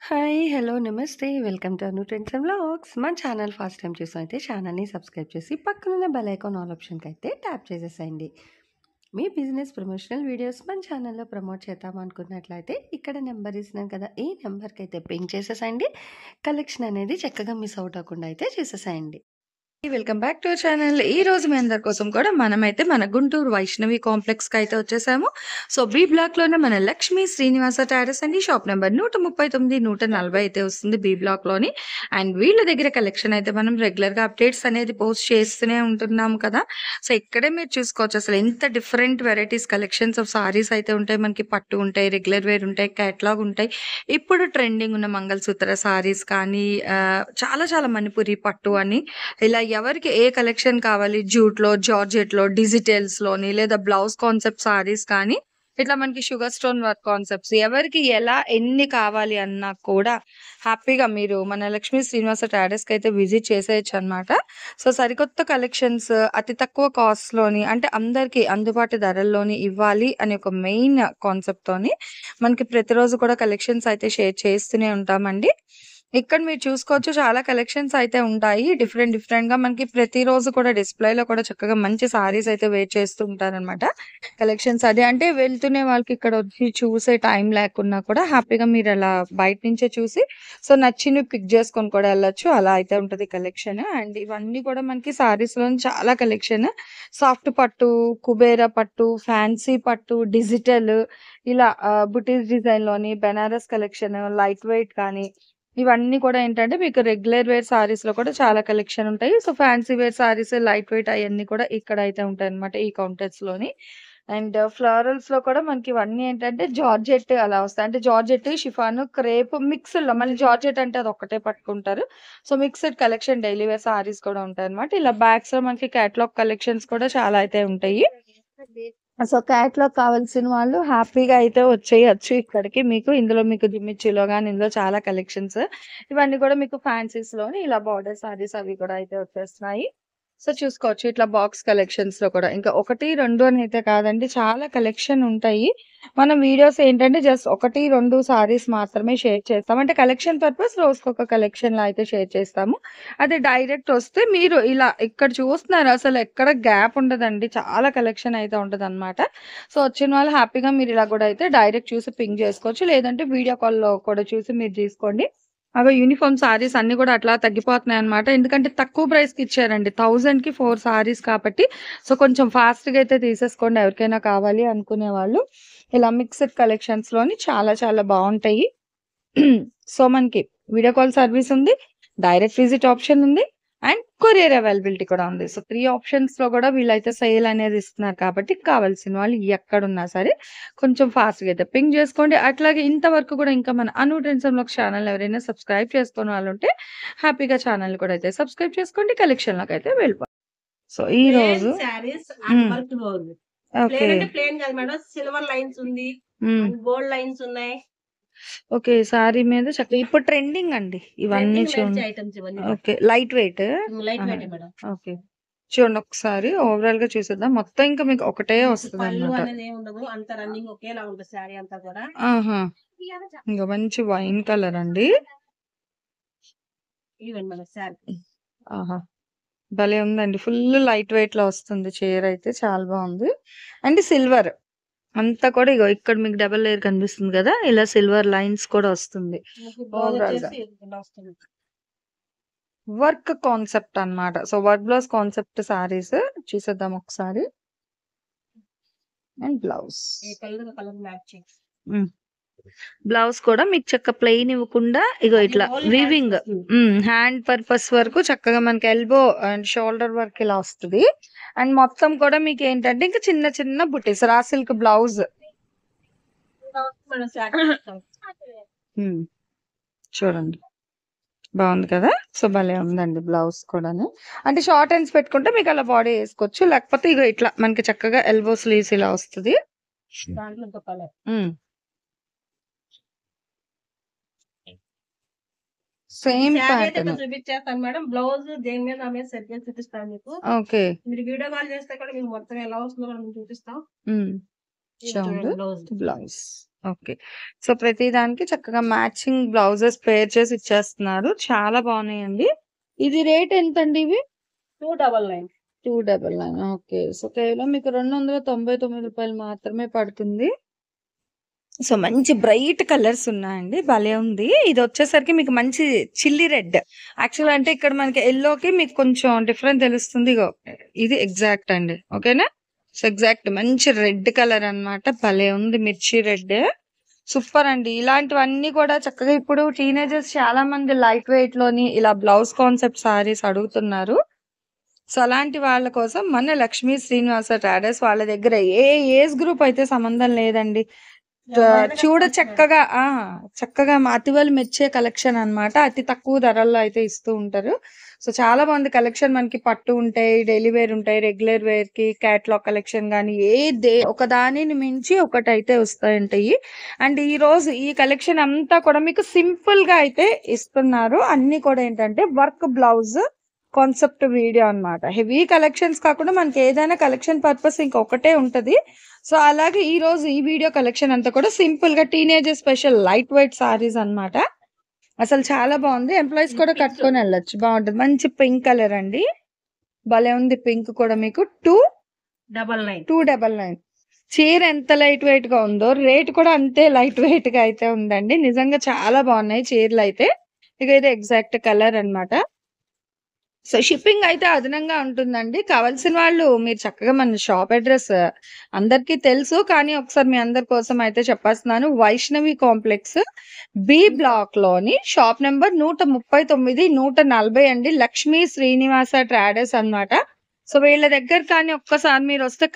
Hi! Hello! నమస్తే. Welcome to Anu trends and vlogs. మన channel first time చూసినైతే ఛానల్‌ని subscribe చేసి పక్కనున్న బెల్ ఐకాన్ ఆల్ ఆప్షన్‌కైతే ట్యాప్ చేసేసేయండి. మీ బిజినెస్ ప్రమోషనల్ వీడియోస్ మన ఛానల్‌లో ప్రమోట్ చేద్దామనుకున్నట్లయితే ఇక్కడ నెంబర్ ఇస్తున్నాను కదా! ఈ నెంబర్‌కైతే పింగ్ చేసేసేయండి. కలెక్షన్ అనేది చక్కగా మిస్ అవుట్ అవ్వకుండా అయితే చేసేసేయండి. Welcome back to our channel. ఈ రోజు మీ అందరి కోసం కూడా మనమైతే మన గుంటూరు వైష్ణవి కాంప్లెక్స్ కి అయితే వచ్చేసాము. సో బి బ్లాక్ లోనే మన లక్ష్మీ శ్రీనివాస టెర్రస్ అండి. షాప్ నెంబర్ 139, 140 అయితే వస్తుంది బి బ్లాక్ లోని. అండ్ వీళ్ళ దగ్గర కలెక్షన్ అయితే మనం రెగ్యులర్ గా అప్డేట్స్ అనేది పోస్ట్ చేస్తూనే ఉంటున్నాం కదా. సో ఇక్కడే మీరు చూసుకోవచ్చు అసలు ఎంత different varieties collections of saris అయితే ఉంటాయి. మనకి పట్టు ఉంటాయి, రెగ్యులర్ వేర్ ఉంటాయి, కేటలాగ్ ఉంటాయి. ఇప్పుడు ట్రెండింగ్ ఉన్న మంగళసూత్ర సారీస్ కానీ చాలా చాలా మణిపురి పట్టు అని ఇలా ఎవరికి ఏ కలెక్షన్ కావాలి జూట్‌లో, జార్జెట్‌లో, డిజిటల్స్‌లోని లేదా బ్లౌజ్ కాన్సెప్ట్ సారీస్ కానీ, ఇట్లా మనకి షుగర్ స్టోన్ వర్క్ కాన్సెప్ట్స్ ఎవరికి ఎలా ఎన్ని కావాలి అన్నా కూడా హ్యాపీగా మీరు మన లక్ష్మీ శ్రీనివాస ట్రేడర్స్‌కైతే విజిట్ చేసేయొచ్చనమాట. సో, సరికొత్త కలెక్షన్స్ అతి తక్కువ కాస్ట్‌లోని అంటే అందరికి అందుబాటు ధరల్లోని ఇవ్వాలి అనే ఒక మెయిన్ కాన్సెప్ట్‌తోని మనకి ప్రతిరోజు కూడా కలెక్షన్స్ అయితే షేర్ చేస్తూనే ఉంటామండి. ఇక్కడ మీరు చూసుకోవచ్చు చాలా కలెక్షన్స్ అయితే ఉంటాయి. డిఫరెంట్‌గా మనకి ప్రతిరోజు కూడా డిస్‌ప్లేలో కూడా చక్కగా మంచి సారీస్ అయితే వేర్ చేస్తూ ఉంటారనమాట. కలెక్షన్స్ అది అంటే వెళ్తూనే వాళ్ళకి ఇక్కడొచ్చి చూసే టైం లేకున్నా కూడా హ్యాపీగా మీరలా బయట నుంచే చూసి సో, నచ్చినవి పిక్ చేసుకొని కూడా ఎళ్ళొచ్చు. అలా అయితే ఉంటది కలెక్షన్. అండ్ ఇవన్నీ కూడా మనకి సారీస్‌లోని చాలా కలెక్షన్. సాఫ్ట్ పట్టు, కుబేరా పట్టు, ఫ్యాన్సీ పట్టు, డిజిటల్ ఇలా బుటీస్ డిజైన్‌లోని బెనారస్ కలెక్షన్, లైట్ వెయిట్ కానీ ఇవన్నీ కూడా ఏంటంటే మీకు రెగ్యులర్ వేర్ సారీస్‌లో కూడా చాలా కలెక్షన్ ఉంటాయి. So, fancy wear saris, light weight అయన్నీ కూడా ఇక్కడైతే ఉంటాయన్నమాట ఈ కౌంటర్స్‌లోని. అండ్ ఫ్లోరల్స్‌లో కూడా మనకి ఇవన్నీ ఏంటంటే జార్జెట్ అలా వస్తాయి. అంటే జార్జెట్, షిఫాను, క్రేప్ మిక్స్‌డ్‌లో మళ్ళీ జార్జెట్ అంటే అదొక్కటే పట్టుకుంటారు. So, mixed collection daily wear saris కూడా ఉంటాయన్నమాట. ఇలా బ్యాగ్స్‌లో మనకి కేటలాగ్ కలెక్షన్స్ కూడా చాలా అయితే ఉంటాయి. సో, క్యాట్లాగ్ కావాల్సిన వాళ్ళు హ్యాపీగా అయితే వచ్చేయొచ్చు ఇక్కడికి. ఇందులో మీకు జిమ్మిచ్చీలో గాని, ఇందులో చాలా కలెక్షన్స్ ఇవన్నీ కూడా మీకు ఫ్యాన్సీస్‌లోని ఇలా బోర్డర్ సారీస్ అవి కూడా అయితే వచ్చేస్తున్నాయి. సో, చూసుకోవచ్చు ఇట్లా బాక్స్ కలెక్షన్స్‌లో కూడా. ఇంకా 1, 2 అని అయితే కాదండి. చాలా కలెక్షన్ ఉంటాయి. మనం వీడియోస్ ఏంటంటే జస్ట్ 1, 2 సారీస్ మాత్రమే షేర్ చేస్తాం. అంటే కలెక్షన్ పర్పస్ రోజుకొక కలెక్షన్‌లా అయితే షేర్ చేస్తాము. అదే డైరెక్ట్ వస్తే మీరు ఇలా ఇక్కడ చూస్తున్నారు అసలు ఎక్కడ గ్యాప్ ఉండదండి. చాలా కలెక్షన్ అయితే ఉంటదనమాట. సో, వచ్చిన వాళ్ళు హ్యాపీగా మీరు ఇలా కూడా అయితే డైరెక్ట్ చూసి పింగ్ చేసుకోవచ్చు. లేదంటే వీడియో కాల్‌లో కూడా చూసి మీరు తీసుకోండి. యూనిఫార్మ్ సారీస్ అన్నీ కూడా అట్లా తగ్గిపోతున్నాయన్నమాట. ఎందుకంటే తక్కువ ప్రైస్‌కి ఇచ్చారండి. 1000కి 4 సారీస్ కాబట్టి సో, కొంచెం ఫాస్ట్‌గా అయితే తీసేసుకోండి ఎవరికైనా కావాలి అనుకునేవాళ్ళు. ఇలా మిక్స్డ్ కలెక్షన్స్‌లోని చాలా చాలా బావుంటాయి. సో, మనకి వీడియో కాల్ సర్వీస్ ఉంది. డైరెక్ట్ విజిట్ ఆప్షన్ ఉంది. అండ్ కొరియర్ అవైలబిలిటీ కూడా ఉంది. సో, 3 ఆప్షన్స్‌లో కూడా వీళ్ళైతే సేల్ అనేది ఇస్తున్నారు కాబట్టి కావాల్సిన వాళ్ళు ఎక్కడున్నా సరే కొంచెం ఫాస్ట్‌గా అయితే పింగ్ చేసుకోండి. అట్లాగే ఇంతవరకు కూడా ఇంకా మన అను ట్రెండ్స్ అండ్ వ్లాగ్స్ ఛానెల్ ఎవరైనా సబ్స్క్రైబ్ చేసుకోని వాళ్ళుంటే హ్యాపీగా ఛానెల్‌ని కూడా అయితే సబ్స్క్రైబ్ చేసుకోండి. కలెక్షన్‌లోకైతే వెళ్ళిపోండి. సో, ఈరోజు ప్లెయిన్ శారీస్ అండ్ హ్మ్. Work blouse. ఓకే. ప్లెయిన్ అంటే ప్లెయిన్ కాదు మేడం. సిల్వర్ లైన్స్ ఉంది. హ్మ్. అండ్ గోల్డ్ లైన్స్ ఉన్నాయి. ఓకే. సారీ మీద చక్కగా ఇప్పుడు ట్రెండింగ్ అండి. ఇవన్నీ ట్రెండింగ్ చూడండి. నడిచే ఐటమ్స్ ఇవన్నీ కూడా. ఓకే. Light weight? లైట్ ఆహా! Weight madam. ఓకే. చూడండి ఒకసారి ఓవరాల్‌గా చూసేద్దాం. మొత్తం ఇంకా మీకు ఒకటే మీకు పళ్ళు వస్తదనమాట. అనేది ఏమి ఉండదు. అంత రన్నింగ్ ఒకేలా ఉంటుంది శారీ అంతా కూడా. ఆహా! ఇంక మంచి వైన్ కలర్ అండి. ఇవ్వండి మేడం శారీ. ఆహా! భలే ఉందండి. ఫుల్ లైట్ వెయిట్‌లో వస్తుంది చీర అయితే చాలా బావుంది. అండ్ సిల్వర్ అంతా కూడా ఇగో ఇక్కడ మీకు డబుల్ లేయర్ కనిపిస్తుంది కదా! ఇలా సిల్వర్ లైన్స్ కూడా వస్తుంది. మీకు బ్లౌజ్ ఓవరాల్‌గా. వచ్చేసి ఇలా వస్తుంది. వర్క్ కాన్సెప్ట్ అన్నమాట. So, work blouse concept saris చూసేద్దాం ఒకసారి. And blouse. ఈ కలర్ మ్యాచింగ్. హ్మ్. బ్లౌజ్ కూడా మీకు ప్లెయిన్ ఇవ్వకుండా ఇగో అది ఇట్లా ఓన్లీ హ్యాండ్స్ వీవింగ్ వస్తుంది. హ్యాండ్ పర్పస్ వరకు చక్కగా మనకి ఎల్బో అండ్ షోల్డర్ వర్క్ ఇలా వస్తది. అండ్ మొత్తం కూడా మీకేంటంటే ఇంకా చిన్న చిన్న బుటీస్ raw silk blouse. Madam sari చూడండి. బావుంది కదా! సో, భలే ఉందండి బ్లౌజ్ కూడాను. అంటే షార్ట్ హ్యాండ్స్ పెట్టుకుంటే మీకు అలా బాడీ ఏసుకోవచ్చు. లేకపోతే ఇగో ఇట్లా మనకి చక్కగా ఎల్బో స్లీవ్స్ ఇలా వస్తది. దాంట్లో ఇంకో కలర్. హ్మ్. సేమ్ శారీ అయితే ప్యాటర్న్. ఇక్కడ చూపించేస్తాను మేడం. బ్లౌజ్ దేని మీద ఆమె సెట్ చేసి చూపిస్తాను మీకు. ఓకే. మీరు వీడియో కాల్ చేస్తే కూడా మీకు మొత్తం ఎలా వస్తుందో కూడా మేము చూపిస్తాం. హ్మ్. ఇది చూడండి చూడండి బ్లౌజ్. బ్లౌజ్. ఓకే. సో, ప్రతి దానికి చక్కగా మ్యాచింగ్ బ్లౌజెస్ పేర్ చేసి ఇచ్చేస్తున్నారు. చాలా బాగున్నాయండి. ఇది రేట్ ఎంతండి ఇవి? 299. 299. ఓకే. సో, కేవలం మీకు రూ. 299 మాత్రమే పడుతుంది. సో, మంచి బ్రైట్ కలర్స్ ఉన్నాయండి. భలే ఉంది. ఇదొచ్చేసరికి మీకు మంచి చిల్లీ రెడ్. యాక్చువల్‌గా అంటే ఇక్కడ మనకి యెల్లోకి మీకు కొంచెం డిఫరెంట్ తెలుస్తుంది. ఇగో ఇది ఎగ్జాక్ట్ అండి. ఓకేనా? సో, ఎగ్జాక్ట్ మంచి రెడ్ కలర్ అన్నమాట. భలే ఉంది మిర్చి రెడ్. సూపర్ అండి. ఇలాంటివన్నీ కూడా చక్కగా ఇప్పుడు టీనేజర్స్ చాలా మంది లైట్ వెయిట్ లోని ఇలా బ్లౌజ్ కాన్సెప్ట్ సారీస్ అడుగుతున్నారు. సో, అలాంటి వాళ్ళ కోసం మన లక్ష్మీ శ్రీనివాస ట్రేడర్స్ వాళ్ళ దగ్గర ఏ ఏజ్ గ్రూప్ అయితే సంబంధం లేదండి. చూడ చక్కగా చక్కగా అతివలు మెచ్చే కలెక్షన్ అన్నమాట. అతి తక్కువ ధరల్లో అయితే ఇస్తూ ఉంటారు. సో, చాలా బాగుంది కలెక్షన్. మనకి పట్టు ఉంటాయి, డైలీ వేర్ ఉంటాయి, రెగ్యులర్ వేర్ కి క్యాట్లాగ్ కలెక్షన్ గానీ ఒక దానిని మించి ఒకటైతే వస్తాయంటాయి. అండ్ ఈ రోజు ఈ కలెక్షన్ అంతా కూడా మీకు సింపుల్ గా అయితే ఇస్తున్నారు. అన్ని కూడా ఏంటంటే వర్క్ బ్లౌజ్ కాన్సెప్ట్ వీడియో అన్నమాట. హెవీ కలెక్షన్స్ కాకుండా మనకి ఏదైనా కలెక్షన్ పర్పస్ ఇంకొకటే ఉంటది. సో, అలాగే ఈ రోజు ఈ వీడియో కలెక్షన్ అంతా కూడా సింపుల్ గా teenager special light weight saris అన్నమాట. అసలు చాలా బాగుంది. ఎంప్లాయీస్ కూడా కట్టుకొని వెళ్ళొచ్చు. బాగుంటుంది. మంచి పింక్ కలర్ అండి. భలే ఉంది పింక్ కూడా మీకు 299. చీర ఎంత లైట్ వెయిట్ గా ఉందో రేట్ కూడా అంతే లైట్ వెయిట్ గా అయితే ఉందండి. నిజంగా చాలా బాగున్నాయి చీరలు అయితే. ఇక ఇది ఎగ్జాక్ట్ కలర్ అన్నమాట. సో, షిప్పింగ్ అయితే అదనంగా ఉంటుందండి. కావాల్సిన వాళ్ళు మీరు చక్కగా మన షాప్ అడ్రస్ అందరికీ తెలుసు. కానీ ఒకసారి మీ అందరి కోసం అయితే చెప్పేస్తున్నాను. వైష్ణవి కాంప్లెక్స్ బి బ్లాక్ లోని షాప్ నెంబర్ 139, 140 అండి. లక్ష్మీ శ్రీనివాస ట్రేడర్స్ అన్నమాట. సో, వీళ్ళ దగ్గర కానీ ఒక్కసారి మీరు వస్తే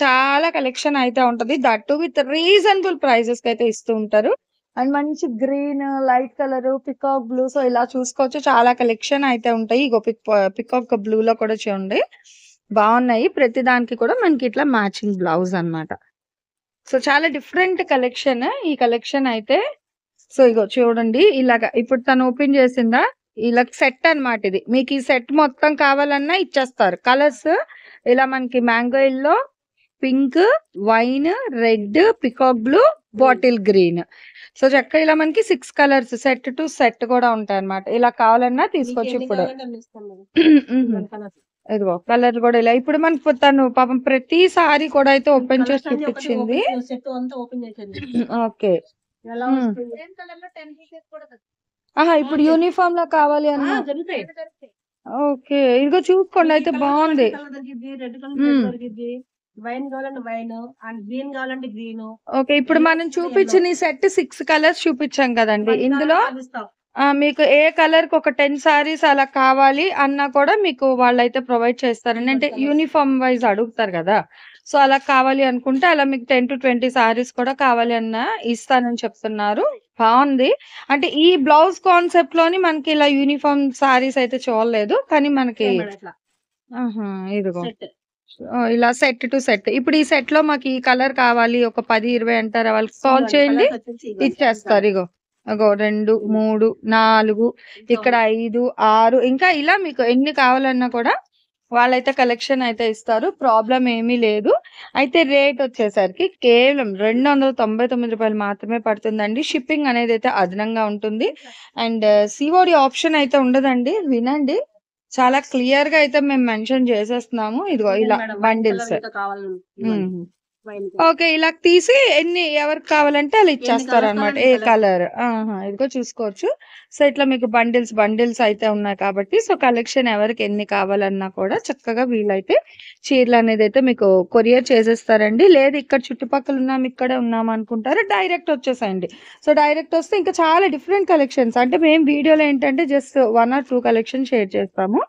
చాలా కలెక్షన్ అయితే ఉంటది. That too with reasonable prices కి అయితే ఇస్తూ ఉంటారు. అండ్ మంచి green, light colour, peacock blue. So, ఇలా చూసుకోవచ్చు. చాలా కలెక్షన్ అయితే ఉంటాయి. ఇగో పికాక్ బ్లూ లో కూడా చూడండి బాగున్నాయి. ప్రతి దానికి కూడా మనకి ఇట్లా మ్యాచింగ్ బ్లౌజ్ అన్నమాట. సో, చాలా డిఫరెంట్ కలెక్షన్ ఈ కలెక్షన్ అయితే. సో, ఇగో చూడండి ఇలాగా ఇప్పుడు తను ఓపెన్ చేసిందా ఇలా సెట్ అన్నమాట. ఇది మీకు ఈ సెట్ మొత్తం కావాలన్నా ఇచ్చేస్తారు. కలర్స్ ఇలా మనకి mango yellow, pink, wine, red, peacock blue, bottle green. So, చక్కగా ఇలా మనకి 6 కలర్స్ సెట్ టు సెట్ కూడా ఉంటాయి అన్నమాట. ఇలా కావాలన్నా తీసుకోవచ్చు. ఇప్పుడు ఇదిగో కలర్ కూడా ఇలా ఇప్పుడు మనకు తను పాపం ప్రతి సారీ కూడా అయితే ఓపెన్ చేసి చూపించింది. ఓకే. ఇప్పుడు యూనిఫామ్ లో కావాలి అన్న. ఓకే. ఇదిగో చూసుకోండి అయితే బాగుంది. వైన్ కావాలంటే వైన్ అండ్ గ్రీన్ కావాలంటే గ్రీన్. ఓకే. ఇప్పుడు మనం చూపించిన ఈ సెట్ 6 కలర్స్ చూపించాం కదండి. ఇందులో మీకు ఏ కలర్ కి ఒక 10 సారీస్ అలా కావాలి అన్నా కూడా మీకు వాళ్ళైతే ప్రొవైడ్ చేస్తారండి. అంటే యూనిఫామ్ వైజ్ అడుగుతారు కదా. సో, అలా కావాలి అనుకుంటే అలా మీకు 10 to 20 సారీస్ కూడా కావాలి అన్నా ఇస్తానని చెప్తున్నారు. బాగుంది. అంటే ఈ బ్లౌజ్ కాన్సెప్ట్ లోని మనకి ఇలా యూనిఫామ్ సారీస్ అయితే చూడలేదు. కానీ మనకి ఇదిగో ఇలా సెట్ టు సెట్. ఇప్పుడు ఈ సెట్ లో మాకు ఈ కలర్ కావాలి ఒక 10, 20 అంటారా వాళ్ళకి కాల్ చేయండి ఇచ్చేస్తారు. ఇగో 2, 3, 4 ఇక్కడ 5, 6 ఇంకా ఇలా మీకు ఎన్ని కావాలన్నా కూడా వాళ్ళైతే కలెక్షన్ అయితే ఇస్తారు. ప్రాబ్లం ఏమీ లేదు. అయితే రేట్ వచ్చేసరికి కేవలం రూ. 299 మాత్రమే పడుతుందండి. షిప్పింగ్ అనేది అయితే అదనంగా ఉంటుంది. అండ్ సిఓడి ఆప్షన్ అయితే ఉండదండి. వినండి చాలా క్లియర్ గా అయితే మేము మెన్షన్ చేసేస్తున్నాము. ఇదిగో ఇలా బండిల్స్. ఓకే. ఇలా తీసి ఎవరికి కావాలంటే అలా ఇచ్చేస్తారు అన్నమాట. ఏ కలర్ ఇదిగో చూసుకోవచ్చు. సో, ఇట్లా మీకు బండిల్స్ అయితే ఉన్నాయి కాబట్టి సో కలెక్షన్ ఎవరికి ఎన్ని కావాలన్నా కూడా చక్కగా వీళ్ళైతే చీరలు అనేది అయితే మీకు కొరియర్ చేసేస్తారండి. లేదు ఇక్కడ చుట్టుపక్కల ఉన్నాం ఇక్కడే ఉన్నాం అనుకుంటారు డైరెక్ట్ వచ్చేసేయండి. సో, డైరెక్ట్ వస్తే ఇంకా చాలా డిఫరెంట్ కలెక్షన్స్ అంటే మేము వీడియోలో ఏంటంటే జస్ట్ 1 or 2 కలెక్షన్ షేర్ చేస్తాము.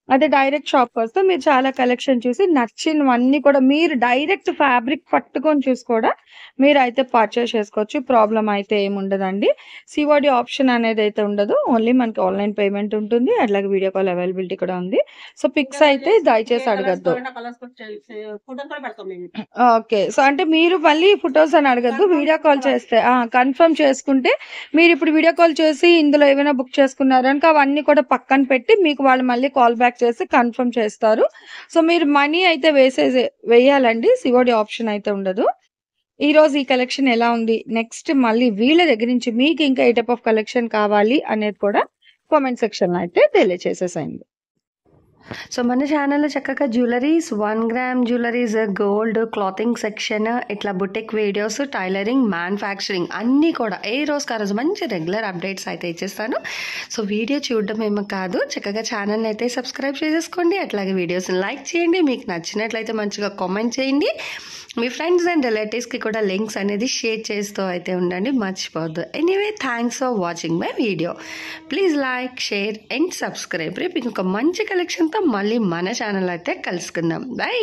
అదే డైరెక్ట్ షాప్‌కి వస్తే మీరు చాలా కలెక్షన్ చూసి నచ్చినవన్నీ కూడా మీరు డైరెక్ట్ ఫ్యాబ్రిక్ పట్టుకొని చూసి కూడా మీరైతే పర్చేస్ చేసుకోవచ్చు. ప్రాబ్లమ్ అయితే ఏముండదండి. సిఓడి ఆప్షన్ అనేది అయితే ఉండదు. ఓన్లీ మనకి ఆన్‌లైన్ పేమెంట్ ఉంటుంది. అట్లాగే వీడియో కాల్ అవైలబిలిటీ కూడా ఉంది. సో, పిక్స్ అయితే దయచేసి అడగద్దు. ఓకే. సో, అంటే మీరు మళ్ళీ ఫోటోస్ అని అడగద్దు. వీడియో కాల్ చేస్తే కన్ఫర్మ్ చేసుకుంటే మీరు ఇప్పుడు వీడియో కాల్ చేసి ఇందులో ఏమైనా బుక్ చేసుకున్నారనుకో అవన్నీ కూడా పక్కన పెట్టి మీకు వాళ్ళు మళ్ళీ కాల్ బ్యాక్ చేసి కన్ఫర్మ్ చేస్తారు. సో, మీరు మనీ అయితే వేయాలండి. సిఓడి ఆప్షన్ అయితే ఉండదు. ఈరోజు ఈ కలెక్షన్ ఎలా ఉంది? నెక్స్ట్ మళ్ళీ వీళ్ళ దగ్గర నుంచి మీకు ఇంకా ఏ టైప్ ఆఫ్ కలెక్షన్ కావాలి అనేది కూడా కామెంట్ సెక్షన్‌లో అయితే తెలియచేసేసేయండి. సో మన ఛానల్లో చక్కగా jewelleries, 1 gram jewelleries, gold, clothing section, ఇట్లా బుటిక్ వీడియోస్, టైలరింగ్, మ్యానుఫ్యాక్చరింగ్ అన్నీ కూడా ఏ రోజుకి ఆ రోజు మంచి రెగ్యులర్ అప్డేట్స్ అయితే ఇచ్చేస్తాను. సో వీడియో చూడడం ఏమో కాదు, చక్కగా ఛానల్ని అయితే సబ్స్క్రైబ్ చేసేసుకోండి. అట్లాగే వీడియోస్ని లైక్ చేయండి. మీకు నచ్చినట్లయితే మంచిగా కామెంట్ చేయండి. మీ ఫ్రెండ్స్ అండ్ రిలేటివ్స్కి కూడా లింక్స్ అనేది షేర్ చేస్తూ అయితే ఉండండి, మర్చిపోవద్దు. Anyway, thanks for watching my video. Please like, share and subscribe. రేపు ఇంకొక మంచి కలెక్షన్తో మళ్ళీ మన ఛానల్ అయితే కలుసుకుందాం. బై.